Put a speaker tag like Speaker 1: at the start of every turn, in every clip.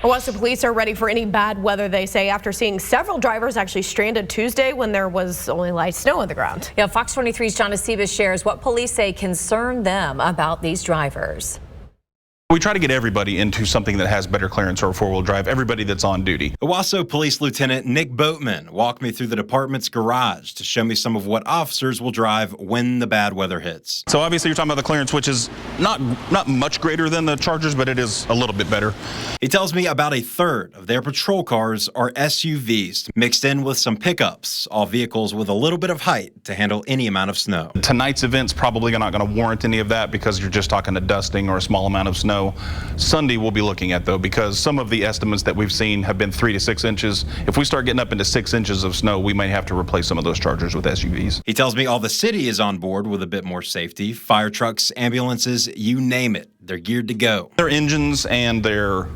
Speaker 1: Owasso Police are ready for any bad weather, they say, after seeing several drivers actually stranded Tuesday when there was only light snow on the ground.
Speaker 2: Yeah, Fox 23's John Acebas shares what police say concern them about these drivers.
Speaker 3: We try to get everybody into something that has better clearance or four-wheel drive, everybody that's on duty.
Speaker 4: Owasso Police Lieutenant Nick Boatman walked me through the department's garage to show me some of what officers will drive when the bad weather hits.
Speaker 3: So obviously you're talking about the clearance, which is not much greater than the Chargers, but it is a little bit better.
Speaker 4: He tells me about a third of their patrol cars are SUVs, mixed in with some pickups, all vehicles with a little bit of height to handle any amount of snow.
Speaker 3: Tonight's event's probably not going to warrant any of that because you're just talking a dusting or a small amount of snow. Sunday we'll be looking at, though, because some of the estimates that we've seen have been 3 to 6 inches. If we start getting up into 6 inches of snow, we might have to replace some of those Chargers with SUVs.
Speaker 4: He tells me all the city is on board with a bit more safety. Fire trucks, ambulances, you name it. They're geared to go.
Speaker 3: Their engines and their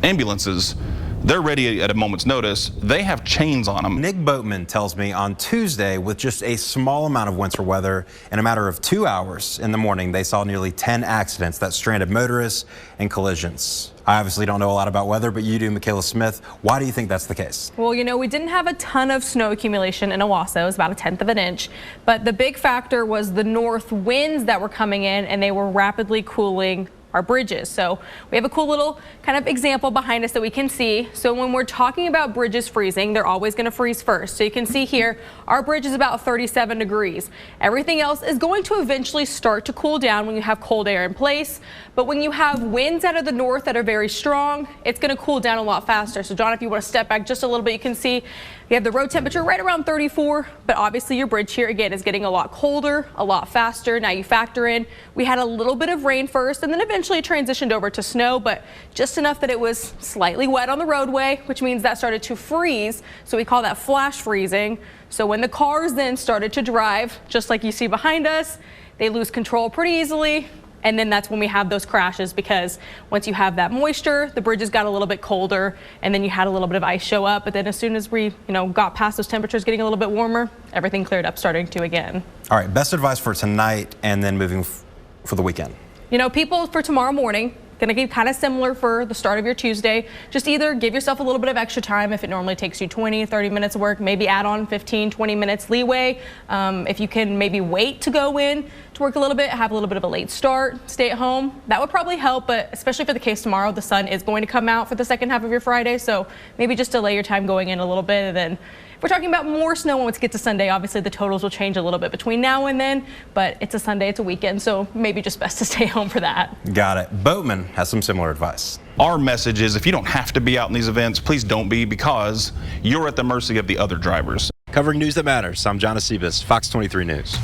Speaker 3: ambulances, they're ready at a moment's notice. They have chains on them.
Speaker 4: Nick Boatman tells me on Tuesday, with just a small amount of winter weather, in a matter of 2 hours in the morning, they saw nearly 10 accidents that stranded motorists and collisions. I obviously don't know a lot about weather, but you do, Michaela Smith. Why do you think that's the case?
Speaker 5: Well, you know, we didn't have a ton of snow accumulation in Owasso. It was about 1/10 of an inch. But the big factor was the north winds that were coming in, and they were rapidly cooling our bridges. So we have a cool little kind of example behind us that we can see. So when we're talking about bridges freezing, they're always going to freeze first. So you can see here, our bridge is about 37 degrees. Everything else is going to eventually start to cool down when you have cold air in place. But when you have winds out of the north that are very strong, it's going to cool down a lot faster. So John, if you want to step back just a little bit, you can see we have the road temperature right around 34, but obviously your bridge here again is getting a lot colder, a lot faster. Now you factor in, we had a little bit of rain first and then eventually transitioned over to snow, but just enough that it was slightly wet on the roadway, which means that started to freeze. So we call that flash freezing. So when the cars then started to drive, just like you see behind us, they lose control pretty easily. And then that's when we have those crashes, because once you have that moisture, the bridges got a little bit colder and then you had a little bit of ice show up. But then as soon as we, got past those temperatures getting a little bit warmer, everything cleared up starting to again.
Speaker 4: All right, best advice for tonight and then moving for the weekend.
Speaker 5: People for tomorrow morning, going to be kind of similar for the start of your Tuesday. Just either give yourself a little bit of extra time if it normally takes you 20, 30 minutes of work, maybe add on 15, 20 minutes leeway. If you can maybe wait to go in to work a little bit, have a little bit of a late start, stay at home, that would probably help. But especially for the case tomorrow, the sun is going to come out for the second half of your Friday. So maybe just delay your time going in a little bit. And then if we're talking about more snow once we get to Sunday, obviously the totals will change a little bit between now and then, but it's a Sunday, it's a weekend, so maybe just best to stay home for that.
Speaker 4: Got it. Boatman has some similar advice.
Speaker 3: Our message is if you don't have to be out in these events, please don't be, because you're at the mercy of the other drivers.
Speaker 4: Covering news that matters, I'm John Acebas, Fox 23 News.